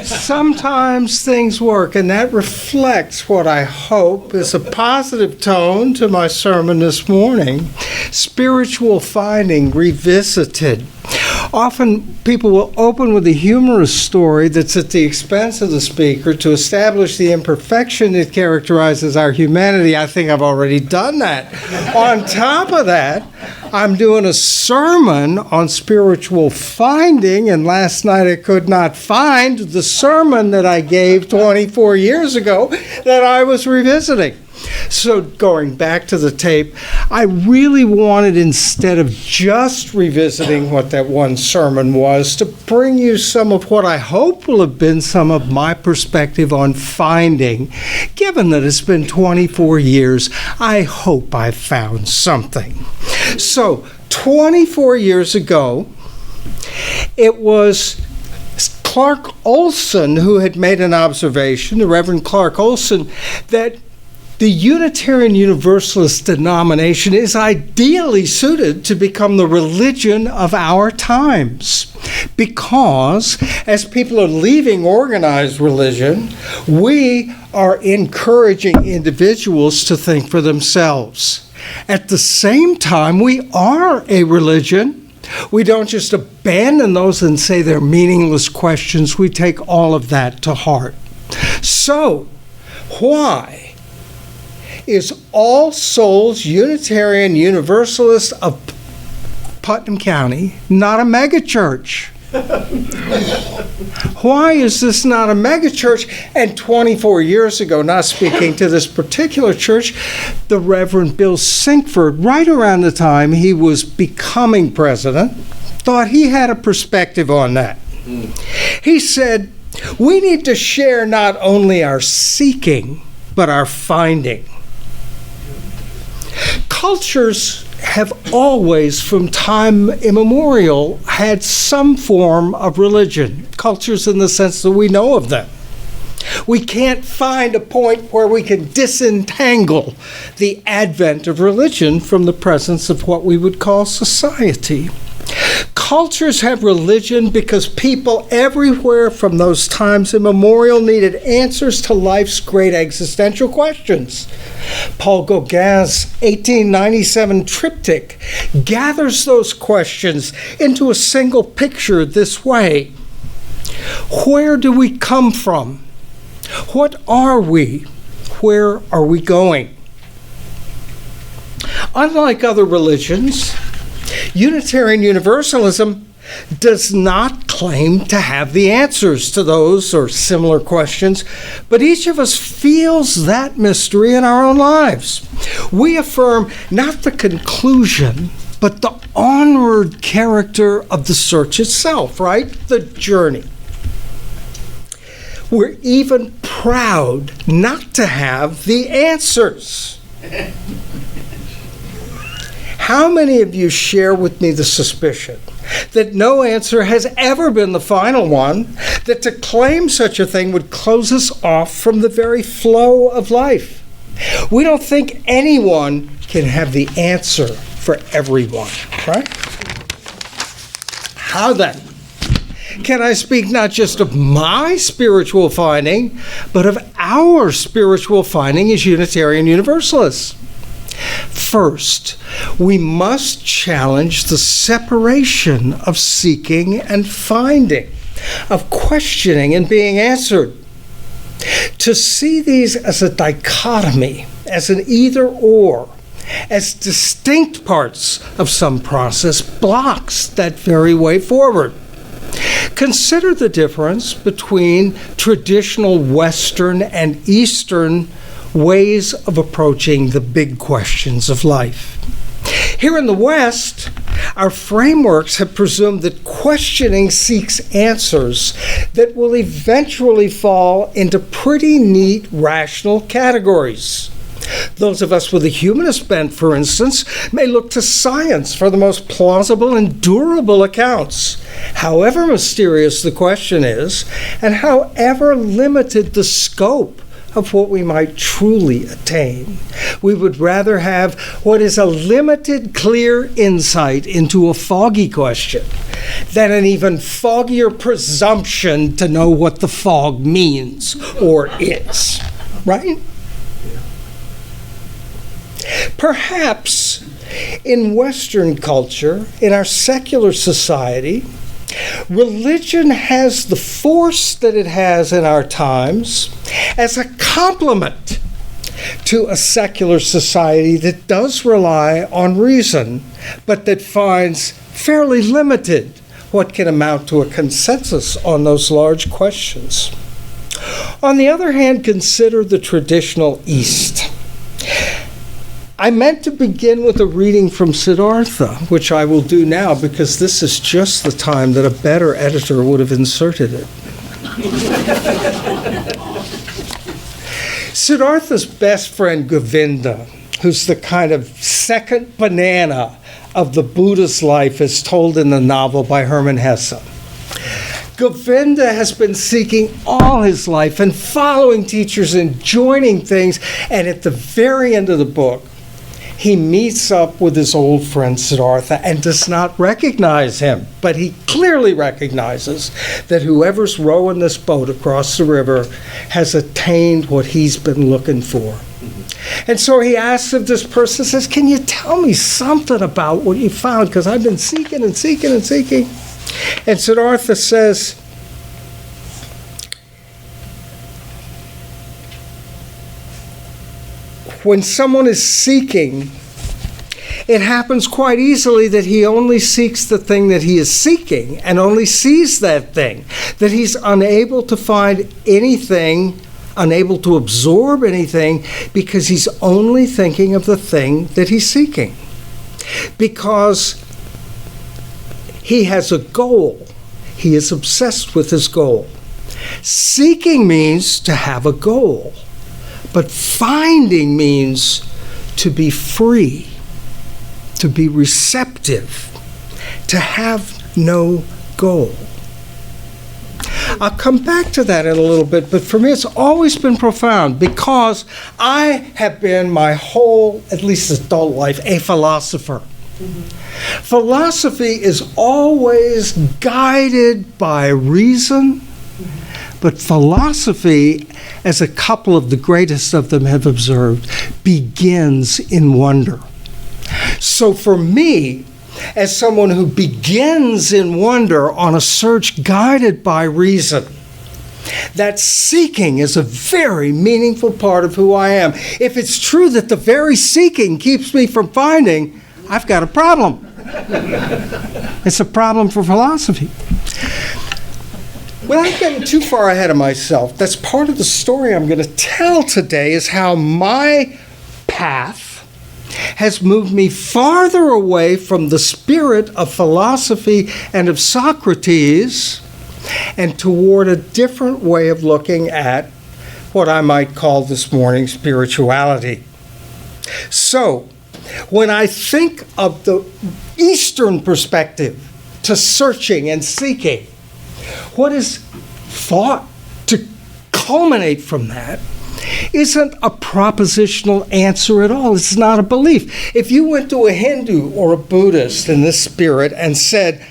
Sometimes things work, and that reflects what I hope is a positive tone to my sermon this morning. Spiritual finding revisited. Often people will open with a humorous story that's at the expense of the speaker to establish the imperfection that characterizes our humanity. I think I've already done that. On top of that, I'm doing a sermon on spiritual finding, and last night I could not find the sermon that I gave 24 years ago that I was revisiting. So going back to the tape, I really wanted, instead of just revisiting what that one sermon was, to bring you some of what I hope will have been some of my perspective on finding. Given that it's been 24 years, I hope I found something. So 24 years ago, it was Clark Olson who had made an observation, the Reverend Clark Olson, that the Unitarian Universalist denomination is ideally suited to become the religion of our times, because as people are leaving organized religion, we are encouraging individuals to think for themselves. At the same time, we are a religion. We don't just abandon those and say they're meaningless questions. We take all of that to heart. So, why is All Souls Unitarian Universalist of Putnam County not a megachurch? Why is this not a megachurch? And 24 years ago, not speaking to this particular church, the Reverend Bill Sinkford, right around the time he was becoming president, thought he had a perspective on that. He said, we need to share not only our seeking, but our finding. Cultures have always, from time immemorial, had some form of religion. Cultures in the sense that we know of them. We can't find a point where we can disentangle the advent of religion from the presence of what we would call society. Cultures have religion because people everywhere from those times immemorial needed answers to life's great existential questions. Paul Gauguin's 1897 triptych gathers those questions into a single picture this way. Where do we come from? What are we? Where are we going? Unlike other religions, Unitarian Universalism does not claim to have the answers to those or similar questions, but each of us feels that mystery in our own lives. We affirm not the conclusion, but the onward character of the search itself, right? The journey. We're even proud not to have the answers. How many of you share with me the suspicion that no answer has ever been the final one, that to claim such a thing would close us off from the very flow of life? We don't think anyone can have the answer for everyone, right? How then can I speak not just of my spiritual finding, but of our spiritual finding as Unitarian Universalists? First, we must challenge the separation of seeking and finding, of questioning and being answered. To see these as a dichotomy, as an either-or, as distinct parts of some process, blocks that very way forward. Consider the difference between traditional Western and Eastern ways of approaching the big questions of life. Here in the West, our frameworks have presumed that questioning seeks answers that will eventually fall into pretty neat, rational categories. Those of us with a humanist bent, for instance, may look to science for the most plausible and durable accounts, however mysterious the question is, and however limited the scope of what we might truly attain. We would rather have what is a limited, clear insight into a foggy question than an even foggier presumption to know what the fog means or is. Right? Perhaps in Western culture, in our secular society, religion has the force that it has in our times as a complement to a secular society that does rely on reason, but that finds fairly limited what can amount to a consensus on those large questions. On the other hand, consider the traditional East. I meant to begin with a reading from Siddhartha, which I will do now because this is just the time that a better editor would have inserted it. Siddhartha's best friend, Govinda, who's the kind of second banana of the Buddha's life as told in the novel by Hermann Hesse. Govinda has been seeking all his life and following teachers and joining things, and at the very end of the book, he meets up with his old friend Siddhartha and does not recognize him, but he clearly recognizes that whoever's rowing this boat across the river has attained what he's been looking for. And so he asks of this person, says, can you tell me something about what you found? Because I've been seeking and seeking and seeking. And Siddhartha says, when someone is seeking, it happens quite easily that he only seeks the thing that he is seeking and only sees that thing, that he's unable to find anything, unable to absorb anything, because he's only thinking of the thing that he's seeking. Because he has a goal. He is obsessed with his goal. Seeking means to have a goal. But finding means to be free, to be receptive, to have no goal. I'll come back to that in a little bit, but for me it's always been profound because I have been my whole, at least adult life, a philosopher. Mm-hmm. Philosophy is always guided by reason, but philosophy, as a couple of the greatest of them have observed, begins in wonder. So for me, as someone who begins in wonder on a search guided by reason, that seeking is a very meaningful part of who I am. If it's true that the very seeking keeps me from finding, I've got a problem. It's a problem for philosophy. Without getting too far ahead of myself, that's part of the story I'm going to tell today, is how my path has moved me farther away from the spirit of philosophy and of Socrates and toward a different way of looking at what I might call this morning spirituality. So, when I think of the Eastern perspective to searching and seeking, what is thought to culminate from that isn't a propositional answer at all. It's not a belief. If you went to a Hindu or a Buddhist in this spirit and said,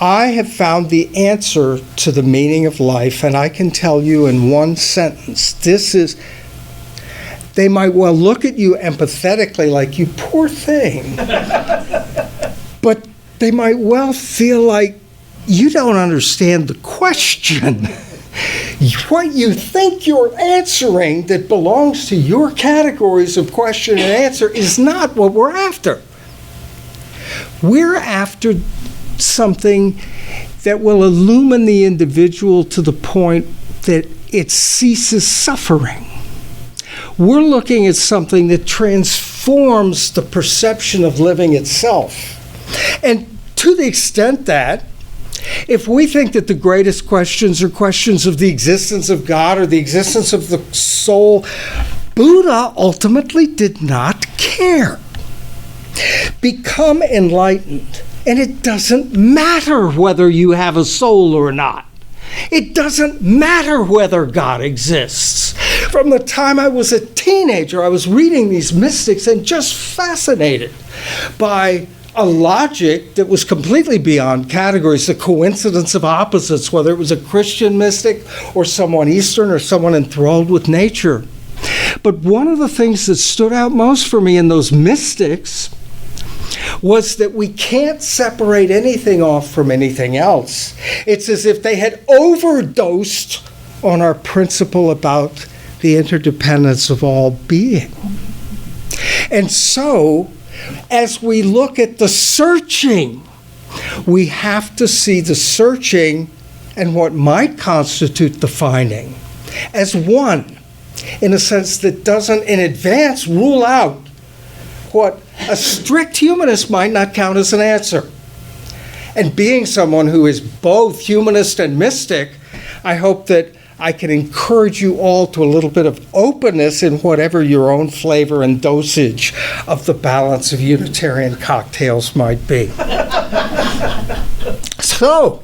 I have found the answer to the meaning of life, and I can tell you in one sentence, this is, they might well look at you empathetically like, you poor thing. But they might well feel like, you don't understand the question. What you think you're answering that belongs to your categories of question and answer is not what we're after. We're after something that will illumine the individual to the point that it ceases suffering. We're looking at something that transforms the perception of living itself. And to the extent that if we think that the greatest questions are questions of the existence of God or the existence of the soul, Buddha ultimately did not care. Become enlightened, and it doesn't matter whether you have a soul or not. It doesn't matter whether God exists. From the time I was a teenager, I was reading these mystics and just fascinated by a logic that was completely beyond categories, the coincidence of opposites, whether it was a Christian mystic or someone Eastern or someone enthralled with nature. But one of the things that stood out most for me in those mystics was that we can't separate anything off from anything else. It's as if they had overdosed on our principle about the interdependence of all being. And so, as we look at the searching, we have to see the searching and what might constitute the finding as one, in a sense that doesn't in advance rule out what a strict humanist might not count as an answer. And being someone who is both humanist and mystic, I hope that I can encourage you all to a little bit of openness in whatever your own flavor and dosage of the balance of Unitarian cocktails might be. So,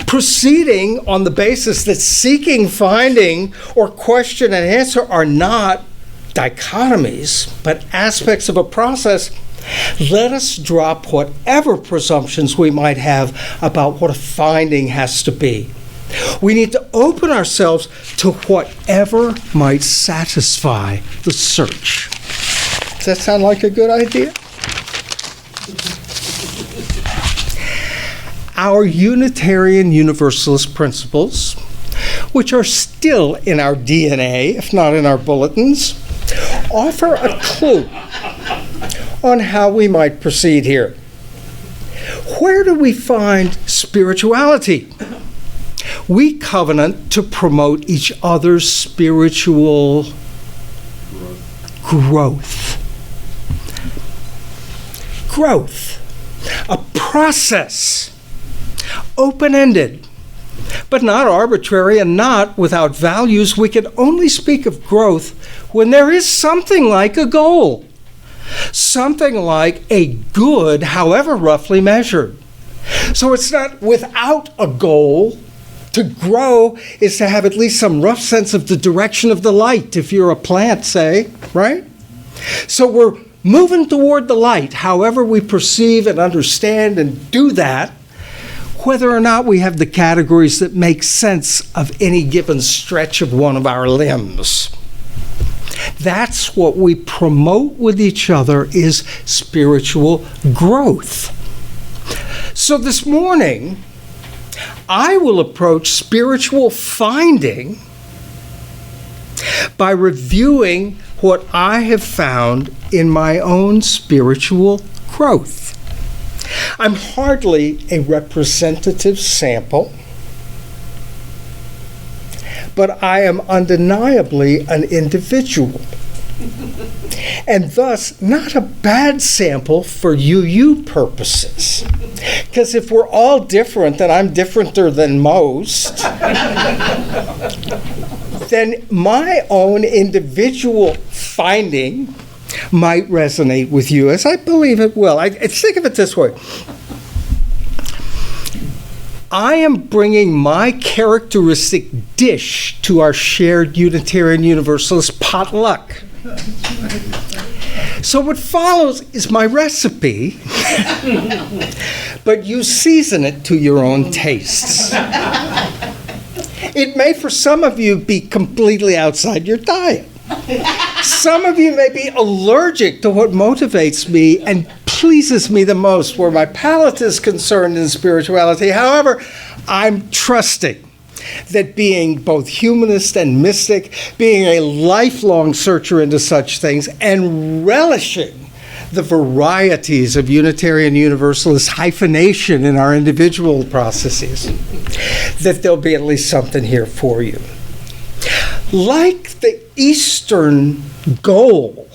proceeding on the basis that seeking, finding, or question and answer are not dichotomies, but aspects of a process, let us drop whatever presumptions we might have about what a finding has to be. We need to open ourselves to whatever might satisfy the search. Does that sound like a good idea? Our Unitarian Universalist principles, which are still in our DNA, if not in our bulletins, offer a clue on how we might proceed here. Where do we find spirituality? We covenant to promote each other's spiritual growth. Growth, a process, open-ended, but not arbitrary and not without values. We can only speak of growth when there is something like a goal, something like a good, however roughly measured. So it's not without a goal. To grow is to have at least some rough sense of the direction of the light, if you're a plant, say, right? So we're moving toward the light, however we perceive and understand and do that, whether or not we have the categories that make sense of any given stretch of one of our limbs. That's what we promote with each other is spiritual growth. So this morning, I will approach spiritual finding by reviewing what I have found in my own spiritual growth. I'm hardly a representative sample, but I am undeniably an individual, and thus not a bad sample for UU purposes. Because if we're all different, and I'm differenter than most, then my own individual finding might resonate with you, as I believe it will. Think of it this way. I am bringing my characteristic dish to our shared Unitarian Universalist potluck. So what follows is my recipe, but you season it to your own tastes. It may, for some of you, be completely outside your diet. Some of you may be allergic to what motivates me and pleases me the most, where my palate is concerned in spirituality. However, I'm trusting that being both humanist and mystic, being a lifelong searcher into such things, and relishing the varieties of Unitarian Universalist hyphenation in our individual processes, that there'll be at least something here for you. Like the Eastern goal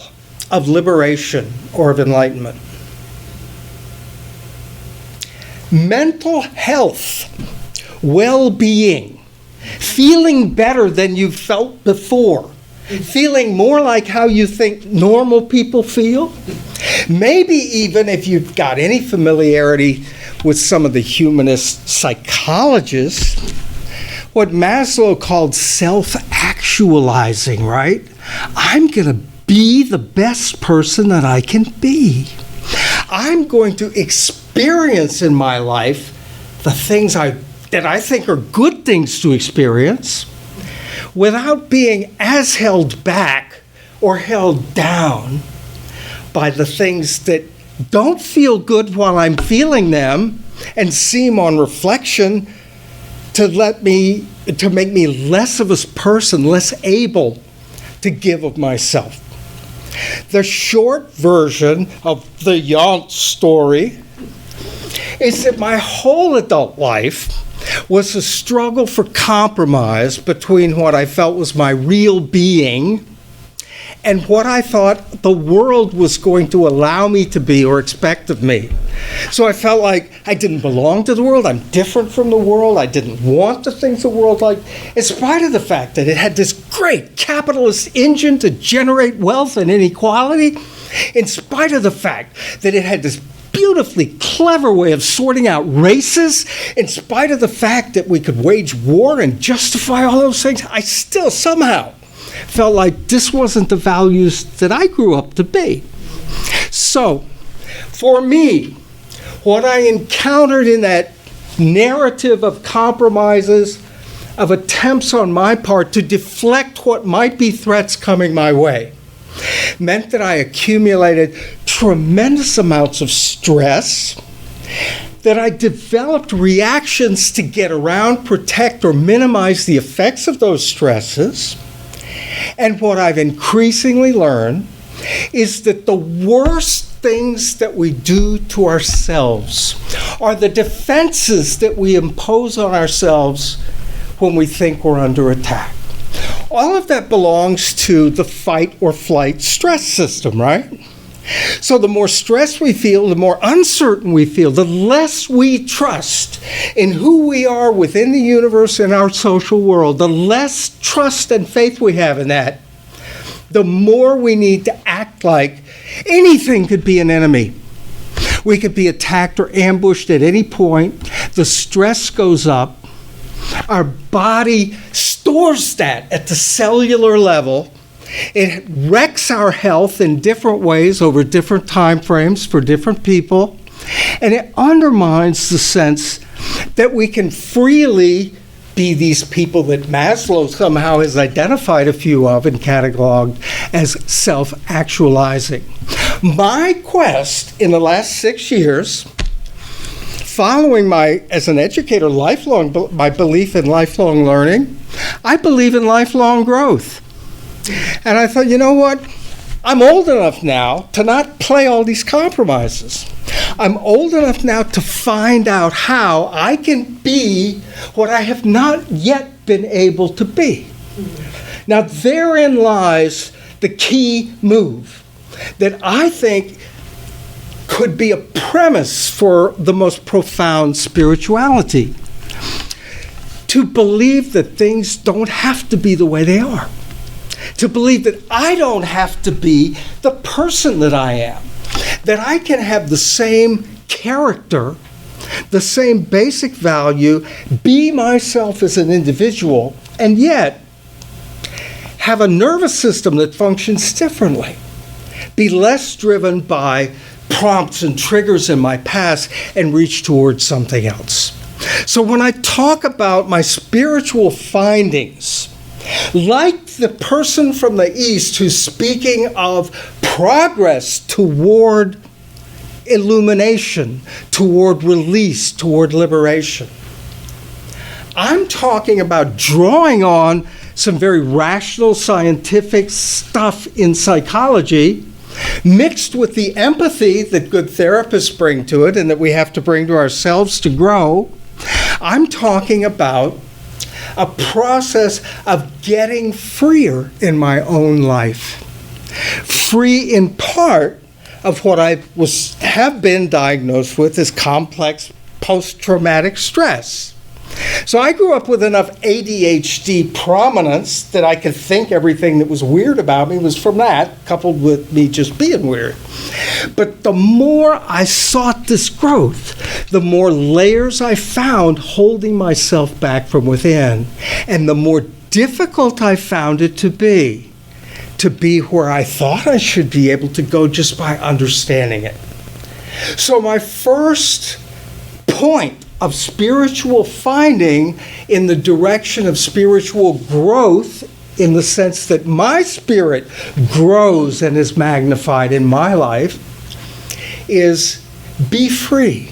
of liberation or of enlightenment, mental health, well-being, feeling better than you've felt before, feeling more like how you think normal people feel, maybe even if you've got any familiarity with some of the humanist psychologists, what Maslow called self-actualizing, right? I'm going to be the best person that I can be. I'm going to experience in my life the things that I think are good things to experience without being as held back or held down by the things that don't feel good while I'm feeling them and seem on reflection to make me less of a person, less able to give of myself. The short version of the Yount story is that my whole adult life was a struggle for compromise between what I felt was my real being and what I thought the world was going to allow me to be or expect of me. So I felt like I didn't belong to the world, I'm different from the world, I didn't want the things the world liked, in spite of the fact that it had this great capitalist engine to generate wealth and inequality, in spite of the fact that it had this beautifully clever way of sorting out races, in spite of the fact that we could wage war and justify all those things, I still somehow felt like this wasn't the values that I grew up to be. So, for me, what I encountered in that narrative of compromises, of attempts on my part to deflect what might be threats coming my way, meant that I accumulated tremendous amounts of stress, that I developed reactions to get around, protect, or minimize the effects of those stresses. And what I've increasingly learned is that the worst things that we do to ourselves are the defenses that we impose on ourselves when we think we're under attack. All of that belongs to the fight or flight stress system, right? So the more stress we feel, the more uncertain we feel, the less we trust in who we are within the universe and our social world, the less trust and faith we have in that, the more we need to act like anything could be an enemy. We could be attacked or ambushed at any point. The stress goes up. Our body stores that at the cellular level. It wrecks our health in different ways over different time frames for different people. And it undermines the sense that we can freely be these people that Maslow somehow has identified a few of and cataloged as self-actualizing. My quest in the last 6 years, following as an educator, my belief in lifelong learning, I believe in lifelong growth. And I thought, you know what? I'm old enough now to not play all these compromises. I'm old enough now to find out how I can be what I have not yet been able to be. Now, therein lies the key move that I think could be a premise for the most profound spirituality. To believe that things don't have to be the way they are. To believe that I don't have to be the person that I am. That I can have the same character, the same basic value, be myself as an individual, and yet have a nervous system that functions differently. Be less driven by prompts and triggers in my past and reach towards something else. So when I talk about my spiritual findings, like the person from the East who's speaking of progress toward illumination, toward release, toward liberation, I'm talking about drawing on some very rational scientific stuff in psychology mixed with the empathy that good therapists bring to it and that we have to bring to ourselves to grow. I'm talking about a process of getting freer in my own life. Free in part of what I have been diagnosed with as complex post-traumatic stress. So I grew up with enough ADHD prominence that I could think everything that was weird about me was from that, coupled with me just being weird. But the more I sought this growth, the more layers I found holding myself back from within, and the more difficult I found it to be where I thought I should be able to go just by understanding it. So my first point of spiritual finding in the direction of spiritual growth, in the sense that my spirit grows and is magnified in my life, is be free.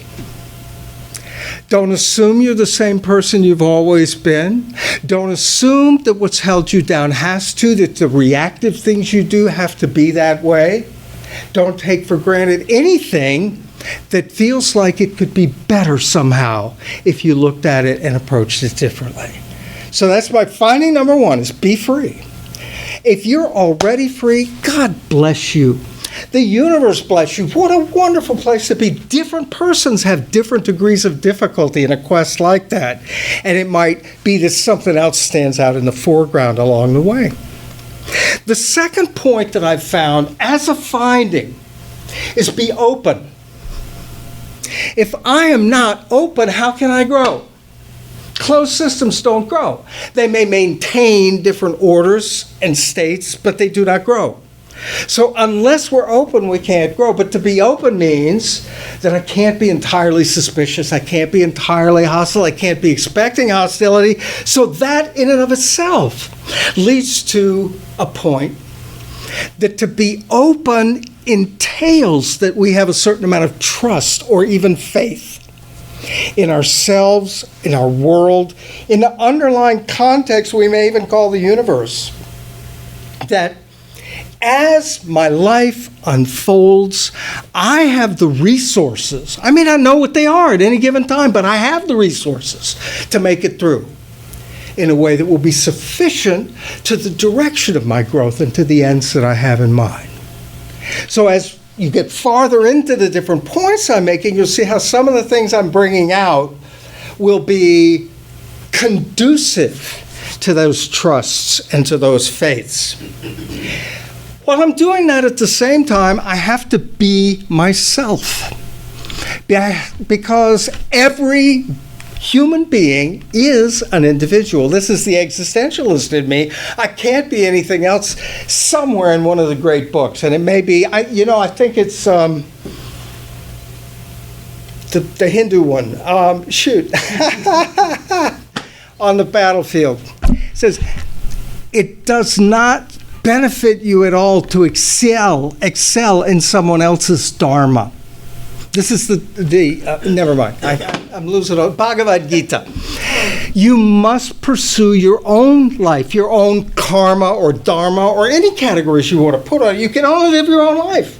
Don't assume you're the same person you've always been. Don't assume that what's held you down has to, that the reactive things you do have to be that way. Don't take for granted anything that feels like it could be better somehow if you looked at it and approached it differently. So that's my finding number one, is be free. If you're already free, God bless you. The universe bless you. What a wonderful place to be. Different persons have different degrees of difficulty in a quest like that. And it might be that something else stands out in the foreground along the way. The second point that I've found as a finding is be open. If I am not open, how can I grow? Closed systems don't grow. They may maintain different orders and states, but they do not grow. So unless we're open, we can't grow. But to be open means that I can't be entirely suspicious. I can't be entirely hostile. I can't be expecting hostility. So that in and of itself leads to a point that to be open entails that we have a certain amount of trust or even faith in ourselves, in our world, in the underlying context we may even call the universe. That as my life unfolds, I have the resources. I may not know what they are at any given time, but I have the resources to make it through in a way that will be sufficient to the direction of my growth and to the ends that I have in mind. So as you get farther into the different points I'm making, you'll see how some of the things I'm bringing out will be conducive to those trusts and to those faiths. While I'm doing that at the same time, I have to be myself. Because every human being is an individual. This is the existentialist in me. I can't be anything else somewhere in one of the great books. And it may be, I think it's the Hindu one. On the battlefield. It says, it does not benefit you at all to excel in someone else's dharma. This is never mind. I'm losing it. Bhagavad Gita. You must pursue your own life, your own karma or dharma or any categories you want to put on it. You can only live your own life.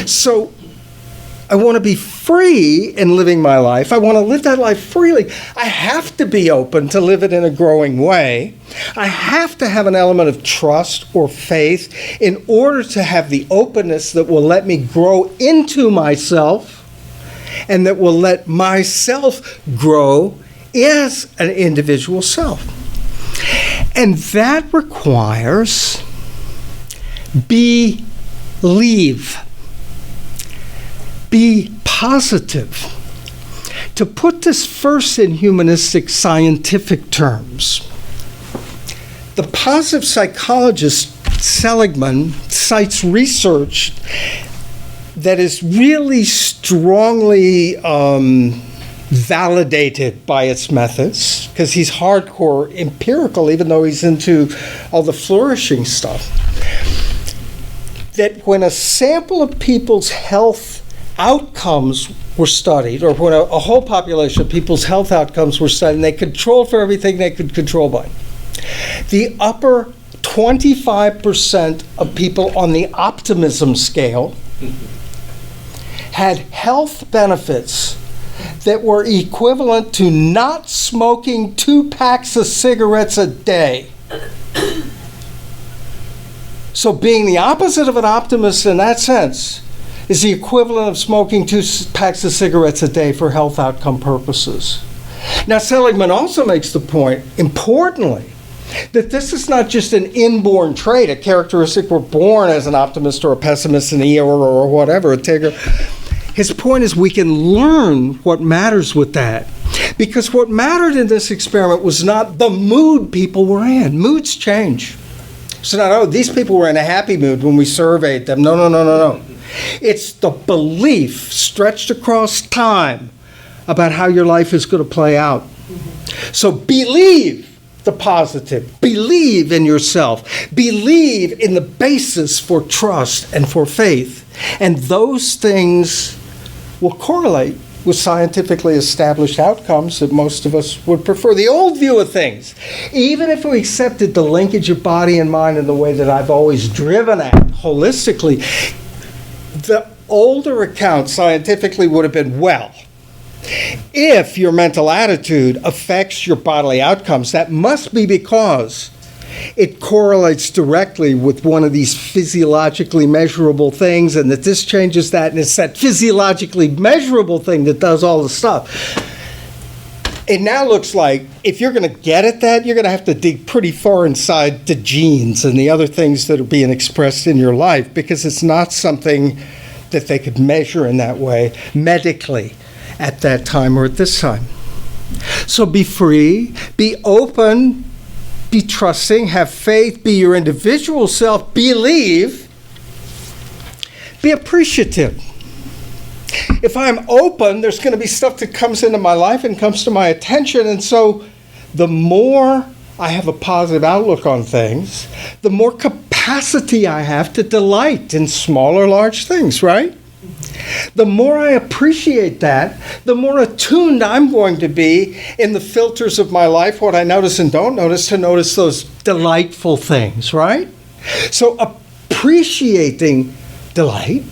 So I want to be free in living my life. I want to live that life freely. I have to be open to live it in a growing way. I have to have an element of trust or faith in order to have the openness that will let me grow into myself and that will let myself grow as an individual self. And that requires believe. Be positive. To put this first in humanistic scientific terms, the positive psychologist Seligman cites research that is really strongly validated by its methods, because he's hardcore empirical, even though he's into all the flourishing stuff, that when a sample of people's health outcomes were studied, or when a whole population of people's health outcomes were studied, and they controlled for everything they could control by, the upper 25% of people on the optimism scale had health benefits that were equivalent to not smoking 2 packs of cigarettes a day. So being the opposite of an optimist in that sense is the equivalent of smoking 2 packs of cigarettes a day for health outcome purposes. Now, Seligman also makes the point, importantly, that this is not just an inborn trait, a characteristic we're born as an optimist or a pessimist, an Eeyore or whatever, a Tigger. His point is we can learn what matters with that. Because what mattered in this experiment was not the mood people were in. Moods change. So not, oh, these people were in a happy mood when we surveyed them. No. It's the belief stretched across time about how your life is going to play out. So believe the positive. Believe in yourself. Believe in the basis for trust and for faith. And those things will correlate with scientifically established outcomes that most of us would prefer. The old view of things, even if we accepted the linkage of body and mind in the way that I've always driven at holistically, the older account scientifically would have been, well, if your mental attitude affects your bodily outcomes, that must be because it correlates directly with one of these physiologically measurable things, and that this changes that, and it's that physiologically measurable thing that does all the stuff. It now looks like if you're going to get at that, you're going to have to dig pretty far inside the genes and the other things that are being expressed in your life, because it's not something that they could measure in that way medically at that time or at this time. So be free, be open, be trusting, have faith, be your individual self, believe, be appreciative. If I'm open, there's going to be stuff that comes into my life and comes to my attention, and so the more I have a positive outlook on things, the more capacity I have to delight in small or large things, right? The more I appreciate that, the more attuned I'm going to be in the filters of my life, what I notice and don't notice, to notice those delightful things, right? So appreciating delight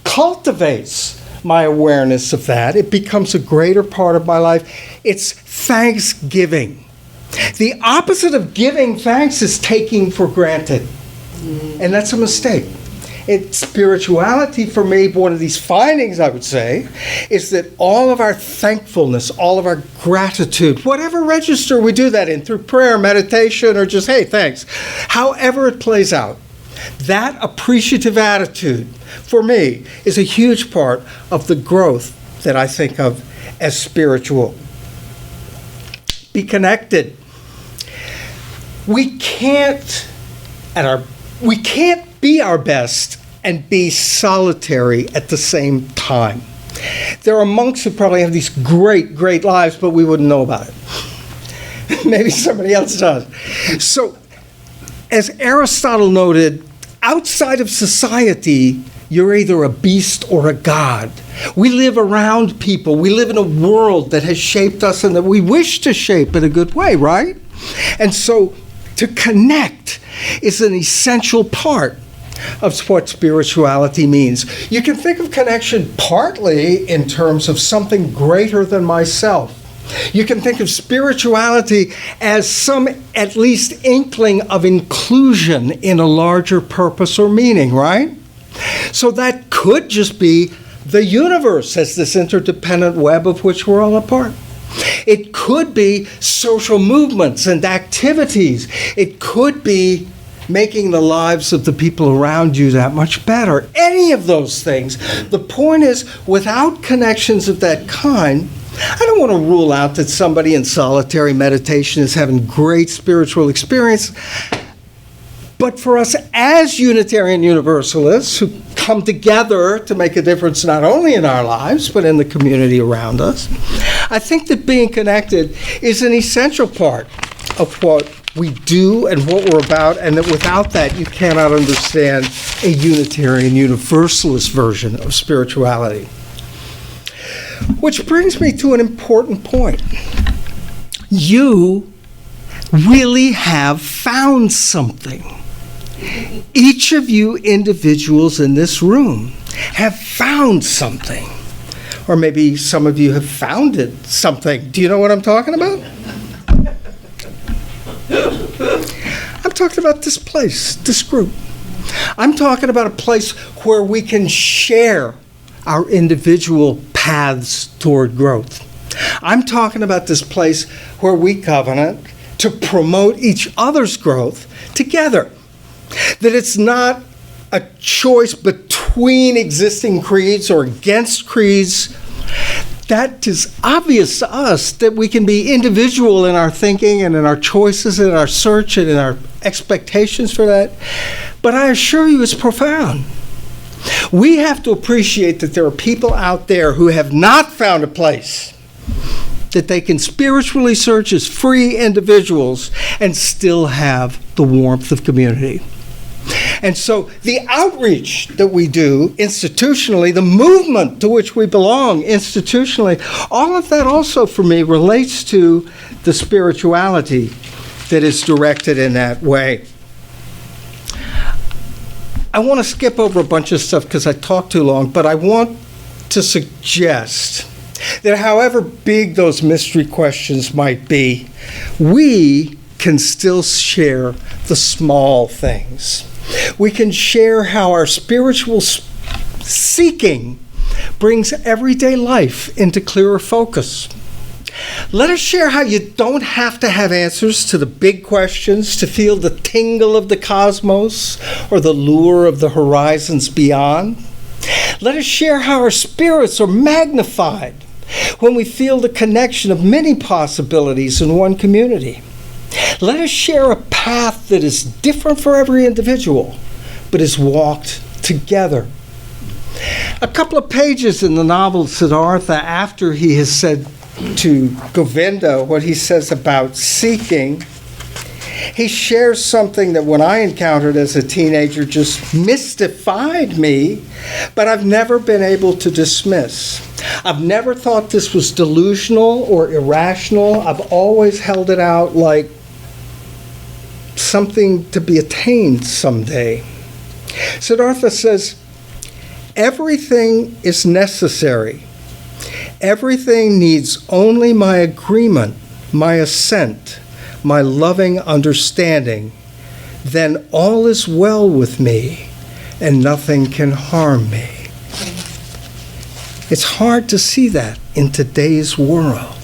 cultivates my awareness of that. It becomes a greater part of my life. It's thanksgiving. The opposite of giving thanks is taking for granted. And that's a mistake. Spirituality, for me, one of these findings, I would say, is that all of our thankfulness, all of our gratitude, whatever register we do that in, through prayer, meditation, or just, hey, thanks, however it plays out, that appreciative attitude, for me, is a huge part of the growth that I think of as spiritual. Be connected. We can't be our best and be solitary at the same time. There are monks who probably have these great, great lives, but we wouldn't know about it. Maybe somebody else does. So, as Aristotle noted, outside of society, you're either a beast or a god. We live around people. We live in a world that has shaped us and that we wish to shape in a good way, right? And so, to connect is an essential part of what spirituality means. You can think of connection partly in terms of something greater than myself. You can think of spirituality as some at least inkling of inclusion in a larger purpose or meaning, right? So that could just be the universe as this interdependent web of which we're all a part. It could be social movements and activities. It could be making the lives of the people around you that much better. Any of those things. The point is, without connections of that kind, I don't want to rule out that somebody in solitary meditation is having great spiritual experience. But for us as Unitarian Universalists who come together to make a difference not only in our lives, but in the community around us, I think that being connected is an essential part of what we do and what we're about, and that without that you cannot understand a Unitarian Universalist version of spirituality. Which brings me to an important point. You really have found something. Each of you individuals in this room have found something. Or maybe some of you have founded something. Do you know what I'm talking about? I'm talking about this place, this group. I'm talking about a place where we can share our individual paths toward growth. I'm talking about this place where we covenant to promote each other's growth together. That it's not a choice between existing creeds or against creeds. That is obvious to us, that we can be individual in our thinking and in our choices and in our search and in our expectations for that. But I assure you it's profound. We have to appreciate that there are people out there who have not found a place that they can spiritually search as free individuals and still have the warmth of community. And so the outreach that we do institutionally, the movement to which we belong institutionally, all of that also for me relates to the spirituality that is directed in that way. I want to skip over a bunch of stuff because I talked too long, but I want to suggest that however big those mystery questions might be, we can still share the small things. We can share how our spiritual seeking brings everyday life into clearer focus. Let us share how you don't have to have answers to the big questions to feel the tingle of the cosmos or the lure of the horizons beyond. Let us share how our spirits are magnified when we feel the connection of many possibilities in one community. Let us share a path that is different for every individual, but is walked together. A couple of pages in the novel Siddhartha, after he has said to Govinda what he says about seeking, he shares something that when I encountered as a teenager just mystified me, but I've never been able to dismiss. I've never thought this was delusional or irrational. I've always held it out like something to be attained someday. Siddhartha says, everything is necessary. Everything needs only my agreement, my assent, my loving understanding. Then all is well with me, and nothing can harm me. It's hard to see that in today's world.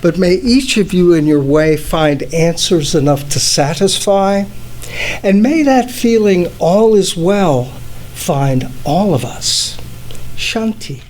But may each of you in your way find answers enough to satisfy, and may that feeling all is well find all of us. Shanti.